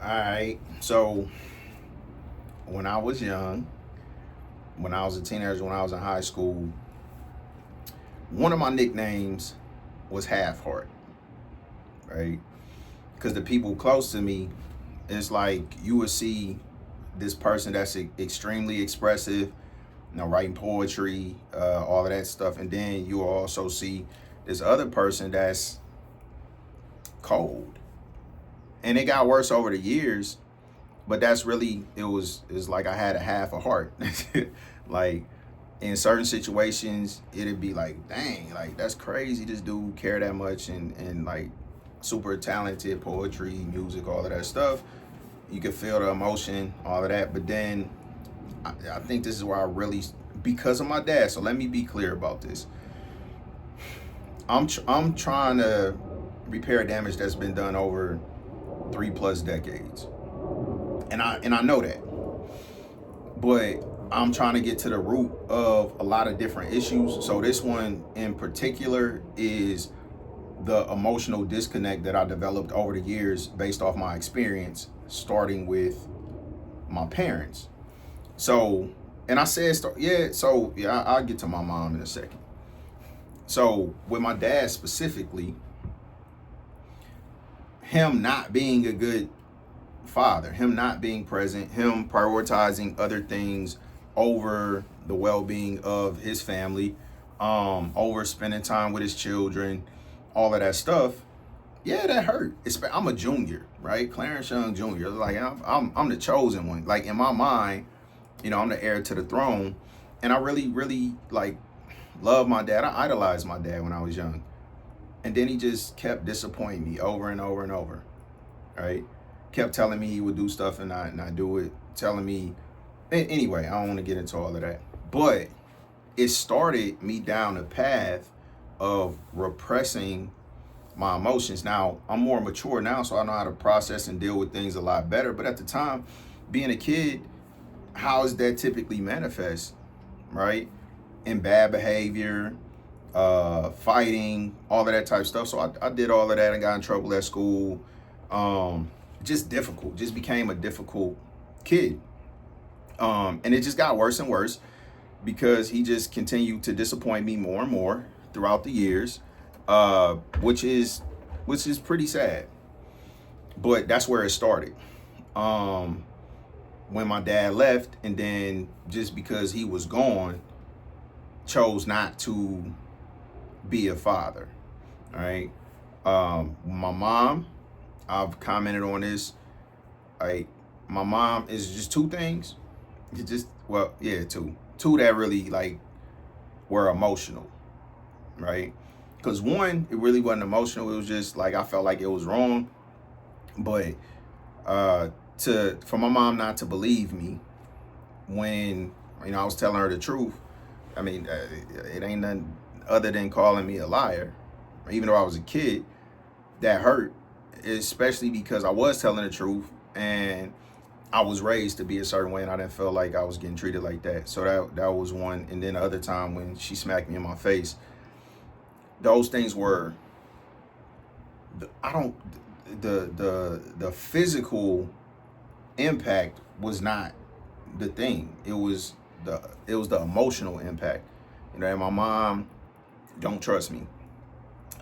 right. So when I was young, when I was a teenager, when I was in high school, one of my nicknames was Half Heart, right? Because the people close to me, it's like you would see this person that's extremely expressive, writing poetry, all of that stuff, and then you will also see this other person that's cold. And it got worse over the years, but that's really it's like I had a half a heart. Like in certain situations, it'd be like, dang, like that's crazy. This dude care that much and like super talented, poetry, music, all of that stuff. You can feel the emotion, all of that. But then I think this is where I really, because of my dad. So let me be clear about this. I'm trying to repair damage that's been done over 3+ decades, and I know that. But I'm trying to get to the root of a lot of different issues. So this one in particular is the emotional disconnect that I developed over the years based off my experience, starting with my parents. So, and I said, I'll get to my mom in a second. So, with my dad specifically, him not being a good father, him not being present, him prioritizing other things over the well-being of his family, over spending time with his children, all of that stuff. Yeah, that hurt. I'm a junior, right? Clarence Young Jr. Like I'm the chosen one. Like in my mind, I'm the heir to the throne, and I really, really like love my dad. I idolized my dad when I was young, and then he just kept disappointing me over and over and over, right? Kept telling me he would do stuff and not do it. Telling me, anyway, I don't want to get into all of that, but it started me down a path of repressing my emotions. Now I'm more mature now, so I know how to process and deal with things a lot better. But at the time, being a kid, how does that typically manifest, right? In bad behavior, fighting, all of that type of stuff. So I did all of that and got in trouble at school. Just difficult. Just became a difficult kid. And it just got worse and worse because he just continued to disappoint me more and more throughout the years, which is pretty sad. But that's where it started. When my dad left, and then just because he was gone, chose not to be a father. All right. My mom, I've commented on this. Like, my mom is just two things. It just, well, yeah, two that really like were emotional, right? Because one, it really wasn't emotional. It was just like I felt like it was wrong. But for my mom not to believe me when I was telling her the truth. I mean, it ain't nothing other than calling me a liar. Even though I was a kid, that hurt, especially because I was telling the truth and I was raised to be a certain way, and I didn't feel like I was getting treated like that. So that was one. And then the other time when she smacked me in my face, those things were the physical impact was not the thing. It was the emotional impact. And my mom don't trust me.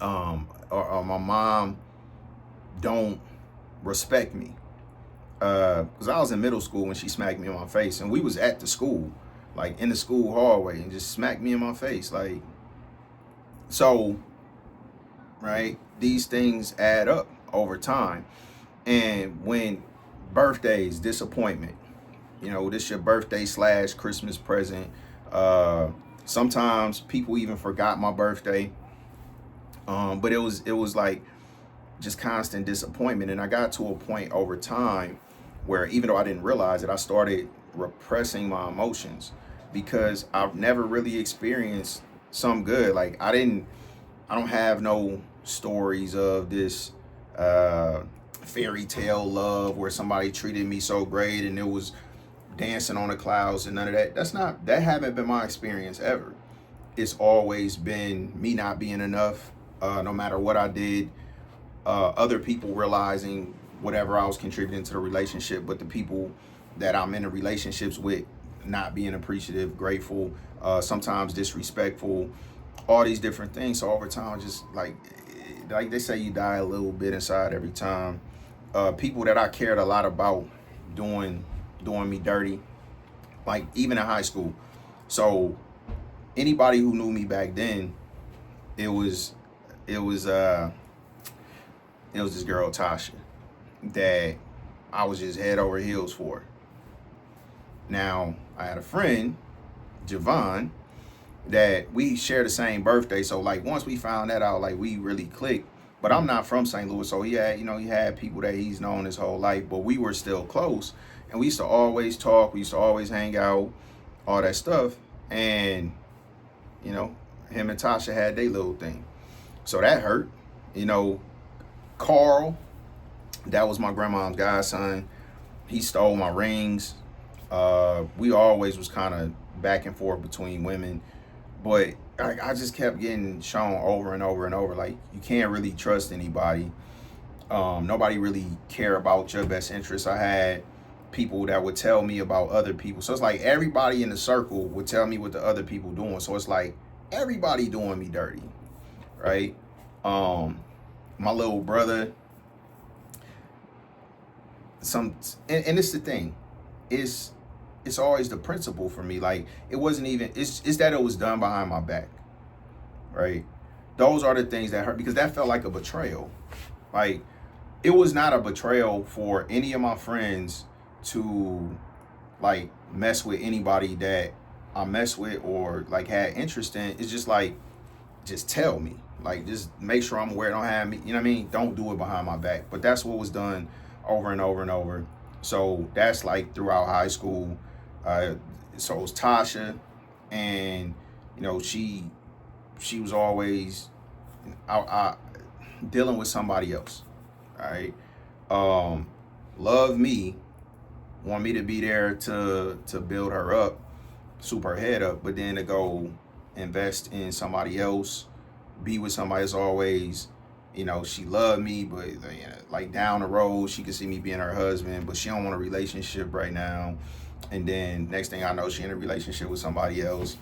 Or my mom don't respect me. Because I was in middle school when she smacked me in my face, and we was at the school, like in the school hallway, and just smacked me in my face, like. So, right, these things add up over time, and when birthdays, disappointment, this your birthday / Christmas present. Sometimes people even forgot my birthday, but it was like just constant disappointment, and I got to a point over time where even though I didn't realize it, I started repressing my emotions because I've never really experienced some good. Like I don't have no stories of this fairy tale love where somebody treated me so great and it was dancing on the clouds and none of that. That haven't been my experience ever. It's always been me not being enough, no matter what I did. Other people realizing whatever I was contributing to the relationship, but the people that I'm in the relationships with not being appreciative, grateful, sometimes disrespectful, all these different things. So over time, just like they say, you die a little bit inside every time. People that I cared a lot about doing me dirty, like even in high school. So anybody who knew me back then, it was it was uh it was this girl Tasha that I was just head over heels for. Now I had a friend, Javon, that we share the same birthday. So like once we found that out, like we really clicked. But I'm not from St. Louis, so he had people that he's known his whole life, but we were still close. And we used to always talk, we used to always hang out, all that stuff. And, you know, him and Tasha had their little thing. So that hurt. You know, Carl, that was my grandma's godson. He stole my rings. We always was kind of back and forth between women. But I just kept getting shown over and over and over, like, you can't really trust anybody. Nobody really care about your best interests. I had people that would tell me about other people. So it's like everybody in the circle would tell me what the other people doing. So it's like everybody doing me dirty, right? My little brother, and it's the thing, it's always the principle for me. Like it wasn't even, it's that it was done behind my back, right? Those are the things that hurt, because that felt like a betrayal. Like it was not a betrayal for any of my friends to like mess with anybody that I mess with or like had interest in. It's just like, just tell me, like just make sure I'm aware. Don't have me, you know what I mean? Don't do it behind my back. But that's what was done over and over and over. So that's like throughout high school. So it was Tasha, and you know she was always I dealing with somebody else. All right. Love me, want me to be there to build her up, soup her head up, but then to go invest in somebody else, be with somebody else always. You know, she loved me, but you know, like down the road, she could see me being her husband, but she don't want a relationship right now. And then next thing I know, she in a relationship with somebody else.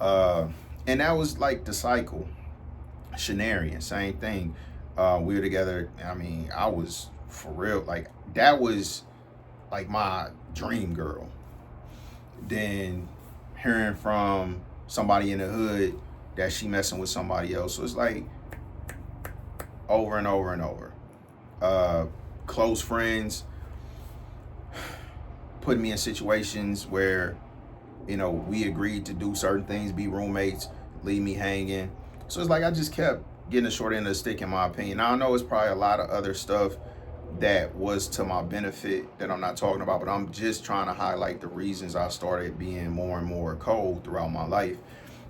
And that was like the cycle. Shenarian, same thing. We were together. I mean, I was for real. Like that was like my dream girl. Then hearing from somebody in the hood that she messing with somebody else. So it's like over and over and over. Close friends put me in situations where, you know, we agreed to do certain things, be roommates, leave me hanging. So it's like I just kept getting the short end of the stick, in my opinion. Now I know it's probably a lot of other stuff that was to my benefit that I'm not talking about, but I'm just trying to highlight the reasons I started being more and more cold throughout my life.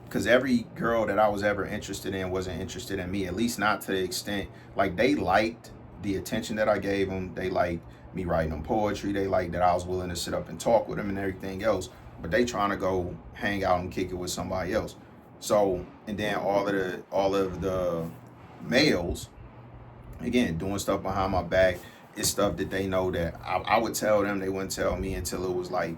Because every girl that I was ever interested in wasn't interested in me, at least not to the extent, like they liked the attention that I gave them. They liked me writing them poetry. They liked that I was willing to sit up and talk with them and everything else, but they trying to go hang out and kick it with somebody else. So, and then all of the males, again, doing stuff behind my back, is stuff that they know that I would tell them, they wouldn't tell me until it was like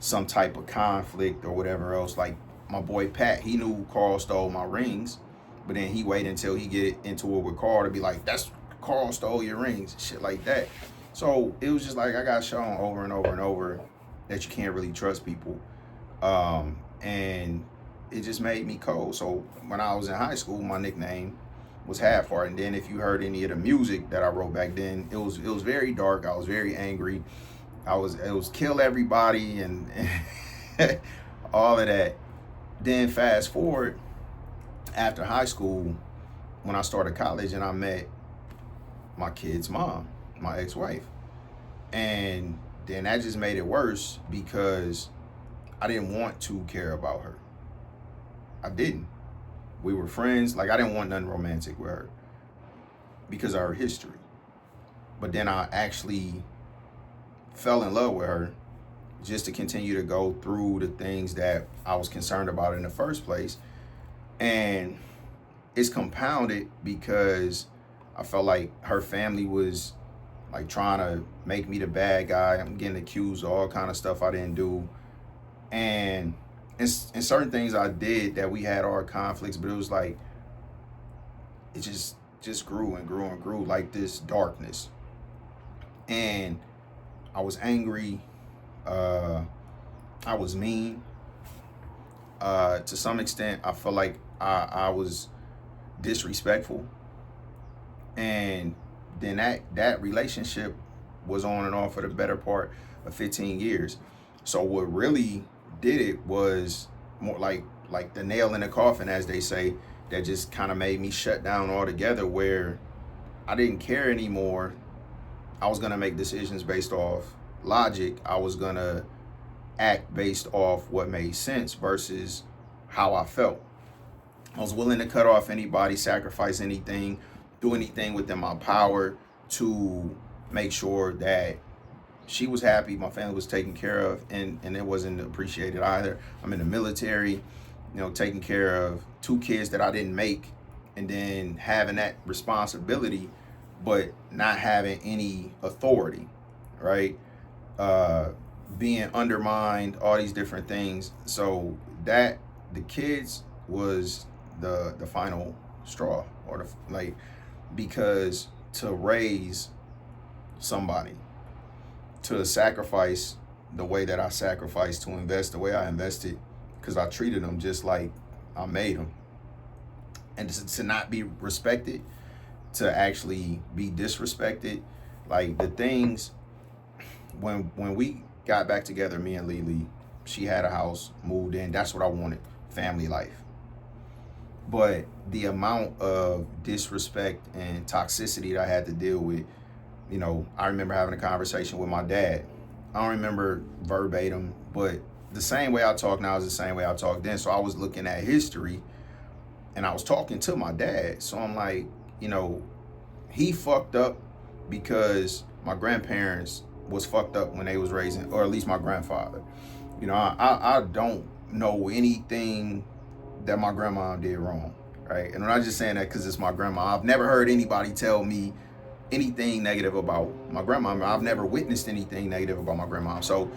some type of conflict or whatever else. Like my boy Pat, he knew Carl stole my rings, but then he waited until he get into it with Carl to be like, that's Carl stole your rings, shit like that. So it was just like I got shown over and over and over that you can't really trust people. And it just made me cold. So when I was in high school, my nickname was Half Heart. And then if you heard any of the music that I wrote back then, it was very dark. I was very angry. It was kill everybody and all of that. Then fast forward after high school, when I started college and I met my kid's mom, my ex-wife. And then that just made it worse because I didn't want to care about her. I didn't. We were friends. Like I didn't want nothing romantic with her because of her history. But then I actually fell in love with her just to continue to go through the things that I was concerned about in the first place. And it's compounded because I felt like her family was like trying to make me the bad guy. I'm getting accused of all kind of stuff I didn't do. And and certain things I did that we had our conflicts, but it was like it just grew and grew and grew like this darkness. And I was angry. I was mean. To some extent, I felt like I was disrespectful. And then that relationship was on and off for the better part of 15 years. So what really did it was more like the nail in the coffin, as they say, that just kind of made me shut down altogether, where I didn't care anymore. I was gonna make decisions based off logic. I was gonna act based off what made sense versus how I felt. I was willing to cut off anybody, sacrifice anything, do anything within my power to make sure that she was happy, my family was taken care of, and it wasn't appreciated either. I'm in the military, taking care of 2 kids that I didn't make, and then having that responsibility, but not having any authority, right? Being undermined, all these different things. So that the kids was the final straw, or because to raise somebody, to sacrifice the way that I sacrificed, to invest the way I invested, because I treated them just like I made them, and to not be respected, to actually be disrespected, like the things when we got back together, me and Lily, she had a house, moved in. That's what I wanted, family life. But the amount of disrespect and toxicity that I had to deal with, I remember having a conversation with my dad. I don't remember verbatim, but the same way I talk now is the same way I talked then. So I was looking at history and I was talking to my dad. So I'm like, he fucked up because my grandparents was fucked up when they was raising, or at least my grandfather. I don't know anything that my grandma did wrong, right? And I'm not just saying that because it's my grandma. I've never heard anybody tell me anything negative about my grandma. I've never witnessed anything negative about my grandma. So,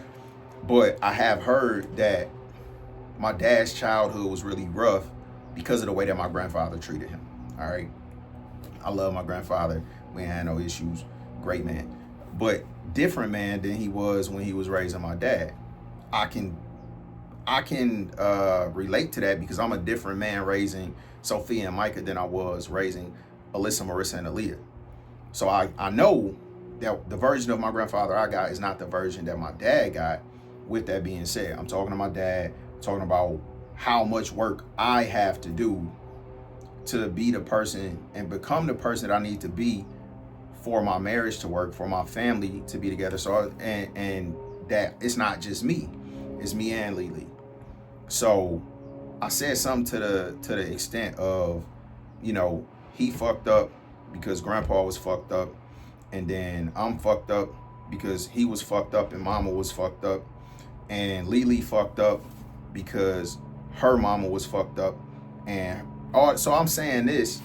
but I have heard that my dad's childhood was really rough because of the way that my grandfather treated him. All right. I love my grandfather. We ain't had no issues. Great man. But different man than he was when he was raising my dad. I can relate to that because I'm a different man raising Sophia and Micah than I was raising Alyssa, Marissa, and Aaliyah. So I know that the version of my grandfather I got is not the version that my dad got. With that being said, I'm talking to my dad, talking about how much work I have to do to be the person and become the person that I need to be for my marriage to work, for my family to be together. So and that it's not just me, it's me and Lily. So I said something to the extent of, he fucked up because grandpa was fucked up, and then I'm fucked up because he was fucked up and mama was fucked up, and Lily fucked up because her mama was fucked up, and all. So I'm saying this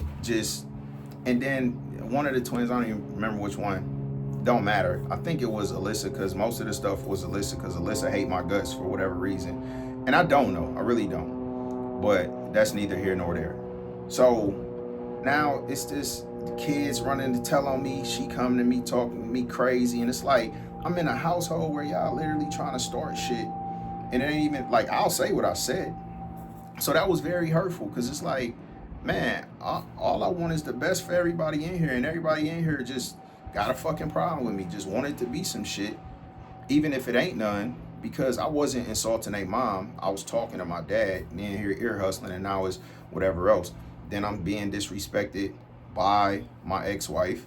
and then one of the twins, I don't even remember which one, don't matter. I think it was Alyssa, because most of the stuff was Alyssa, because Alyssa hate my guts for whatever reason, and I don't know, I really don't, but that's neither here nor there. So now it's this kids running to tell on me, she coming to me talking to me crazy, and it's like I'm in a household where y'all literally trying to start shit, and it ain't even like I'll say what I said. So that was very hurtful, because it's like, man, all I want is the best for everybody in here, and everybody in here just got a fucking problem with me, just wanted to be some shit, even if it ain't none, because I wasn't insulting a mom. I was talking to my dad, and then here ear hustling, and now it's whatever else. Then I'm being disrespected by my ex-wife.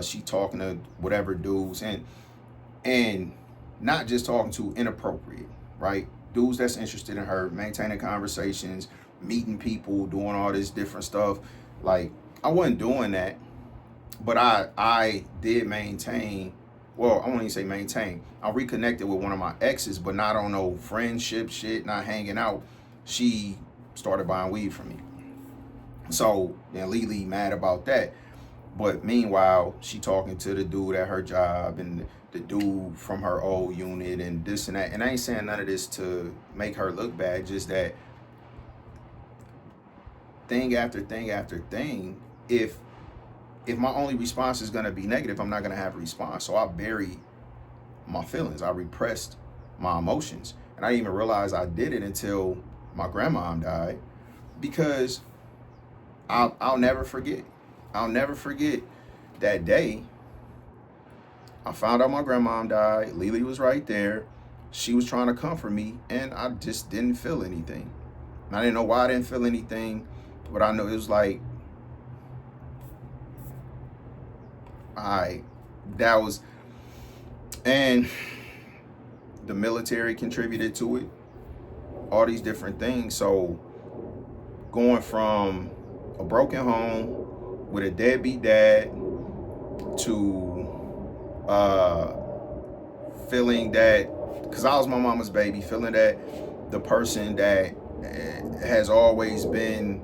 She talking to whatever dudes, and not just talking to inappropriate, right? Dudes that's interested in her, maintaining conversations, meeting people, doing all this different stuff. Like, I wasn't doing that, but I did maintain, well, I won't even say maintain. I reconnected with one of my exes, but not on no friendship shit, not hanging out. She started buying weed from me. So then Lily mad about that. But meanwhile, she talking to the dude at her job and the dude from her old unit and this and that. And I ain't saying none of this to make her look bad, just that thing after thing after thing, if my only response is gonna be negative, I'm not gonna have a response. So I buried my feelings. I repressed my emotions. And I didn't even realize I did it until my grandmom died, because I'll never forget. I'll never forget that day. I found out my grandmom died. Lily was right there. She was trying to comfort me, and I just didn't feel anything. And I didn't know why I didn't feel anything, but I know it was like, that was, and the military contributed to it, all these different things. So going from a broken home with a deadbeat dad to feeling that, because I was my mama's baby, feeling that the person that has always been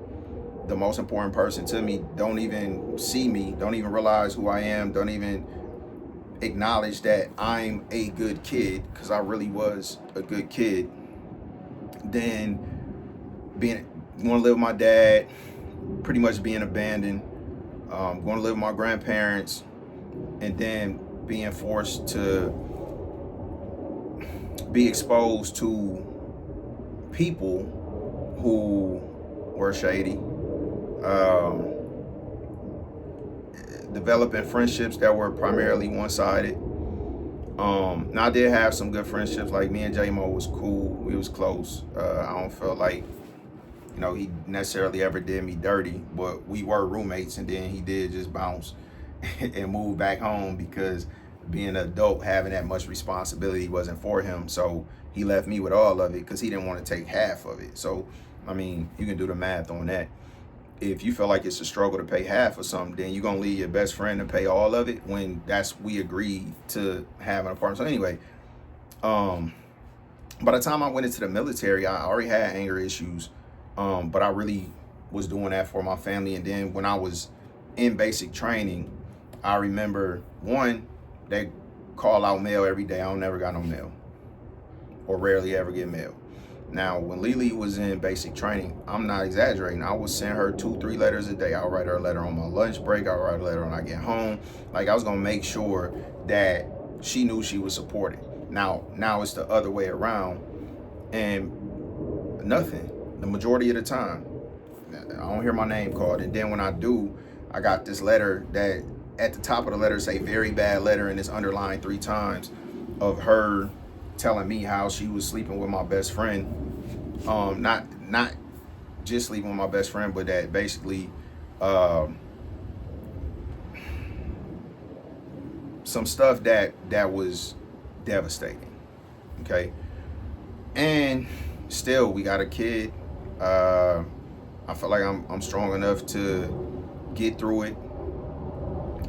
the most important person to me don't even see me, don't even realize who I am, don't even acknowledge that I'm a good kid, because I really was a good kid. Then being going to live with my dad, pretty much being abandoned, going to live with my grandparents, and then being forced to be exposed to people who were shady, developing friendships that were primarily one-sided. Now I did have some good friendships, like me and J-Mo was cool, we was close. I don't feel like, he necessarily ever did me dirty, but we were roommates, and then he did just bounce and move back home, because being an adult, having that much responsibility wasn't for him. So he left me with all of it, because he didn't want to take half of it. So, I mean, you can do the math on that. If you feel like it's a struggle to pay half of something, then you're going to leave your best friend to pay all of it, when we agreed to have an apartment. So anyway, by the time I went into the military, I already had anger issues, but I really was doing that for my family. And then when I was in basic training, I remember, one, they call out mail every day. I don't never got no mail, or rarely ever get mail. Now, when Lily was in basic training, I'm not exaggerating, I would send her 2-3 letters a day. I'll write her a letter on my lunch break. I'll write a letter when I get home. Like, I was gonna make sure that she knew she was supported. Now it's the other way around, and nothing, the majority of the time. I don't hear my name called. And then when I do, I got this letter that at the top of the letter say "very bad letter," and it's underlined 3 times, of her telling me how she was sleeping with my best friend. Not just sleeping with my best friend, but that basically some stuff that was devastating. Okay. And still, we got a kid. I feel like I'm strong enough to get through it.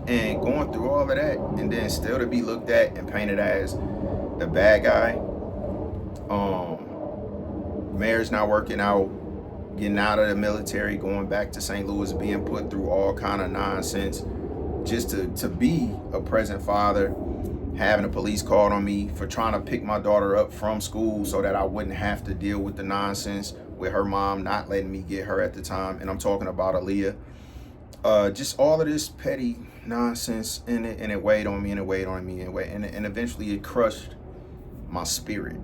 And going through all of that, and then still to be looked at and painted as the bad guy. Marriage not working out, getting out of the military, going back to St. Louis, being put through all kind of nonsense just to be a present father, having a police called on me for trying to pick my daughter up from school so that I wouldn't have to deal with the nonsense with her mom not letting me get her at the time. And I'm talking about Aaliyah. Just all of this petty nonsense in it, and it weighed on me, and it weighed on me, and eventually it crushed my spirit.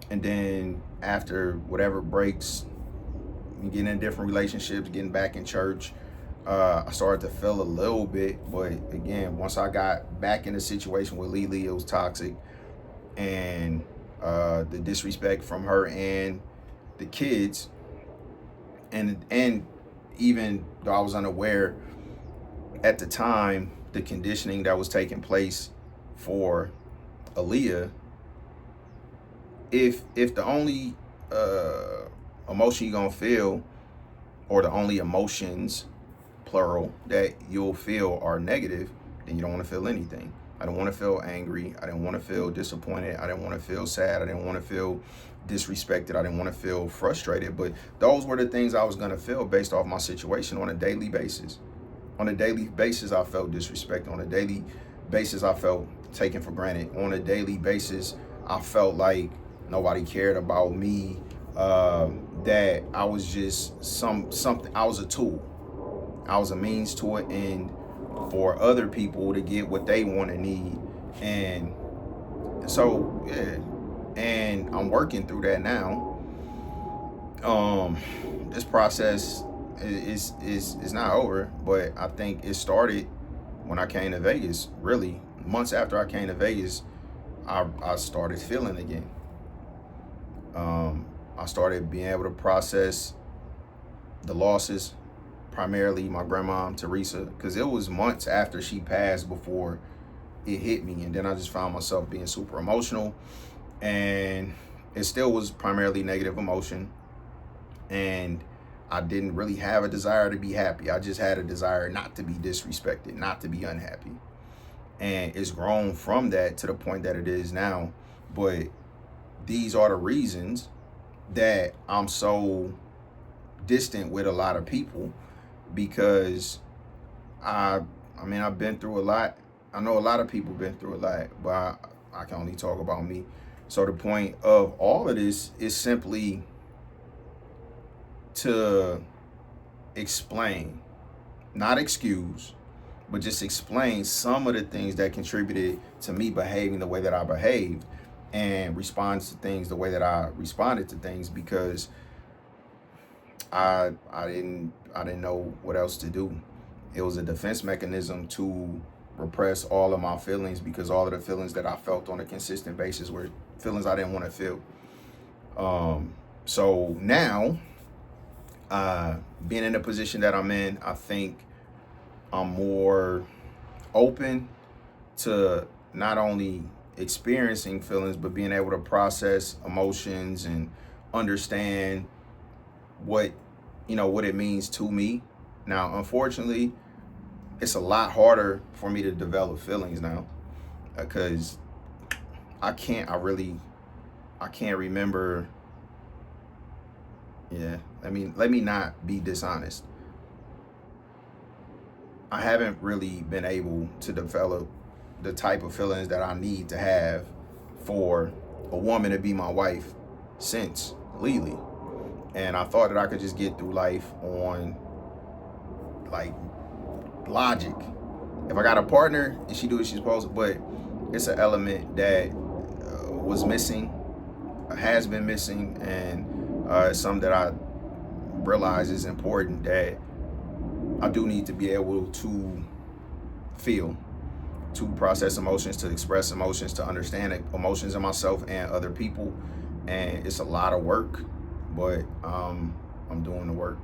And then after whatever breaks, getting in different relationships, getting back in church, I started to feel a little bit. But again, once I got back in the situation with Lily, it was toxic. And the disrespect from her and the kids, and even though I was unaware at the time, the conditioning that was taking place for Aaliyah, if the only emotion you're gonna feel, or the only emotions, plural, that you'll feel are negative, then you don't want to feel anything. I don't want to feel angry. I didn't want to feel disappointed. I didn't want to feel sad. I didn't want to feel disrespected. I didn't want to feel frustrated. But those were the things I was going to feel based off my situation on a daily basis. On a daily basis, I felt disrespect. On a daily basis, I felt taken for granted. On a daily basis, I felt like nobody cared about me. That I was just something. I was a tool. I was a means to it, and for other people to get what they want and need. And so, yeah. And I'm working through that now. This process is not over, but I think it started when I came to Vegas. Really, months after I came to Vegas, I started feeling again. I started being able to process the losses, primarily my grandma Teresa, because it was months after she passed before it hit me, and then I just found myself being super emotional, and it still was primarily negative emotion, and I didn't really have a desire to be happy. I just had a desire not to be disrespected, not to be unhappy, and it's grown from that to the point that it is now. But these are the reasons that I'm so distant with a lot of people, because I mean, I've been through a lot. I know a lot of people been through a lot, but I can only talk about me. So the point of all of this is simply to explain, not excuse, but just explain some of the things that contributed to me behaving the way that I behaved and respond to things the way that I responded to things, because I didn't know what else to do. It was a defense mechanism to repress all of my feelings, because all of the feelings that I felt on a consistent basis were feelings I didn't want to feel. So now, being in the position that I'm in, I think I'm more open to not only experiencing feelings, but being able to process emotions and understand what what it means to me. Now, unfortunately, it's a lot harder for me to develop feelings now, because I can't remember. Yeah, let me not be dishonest. I haven't really been able to develop the type of feelings that I need to have for a woman to be my wife since Lily. And I thought that I could just get through life on like logic. If I got a partner and she do what she's supposed to, but it's an element that was missing, has been missing, and it's something that I realize is important, that I do need to be able to feel, to process emotions, to express emotions, to understand emotions in myself and other people. And it's a lot of work, but I'm doing the work.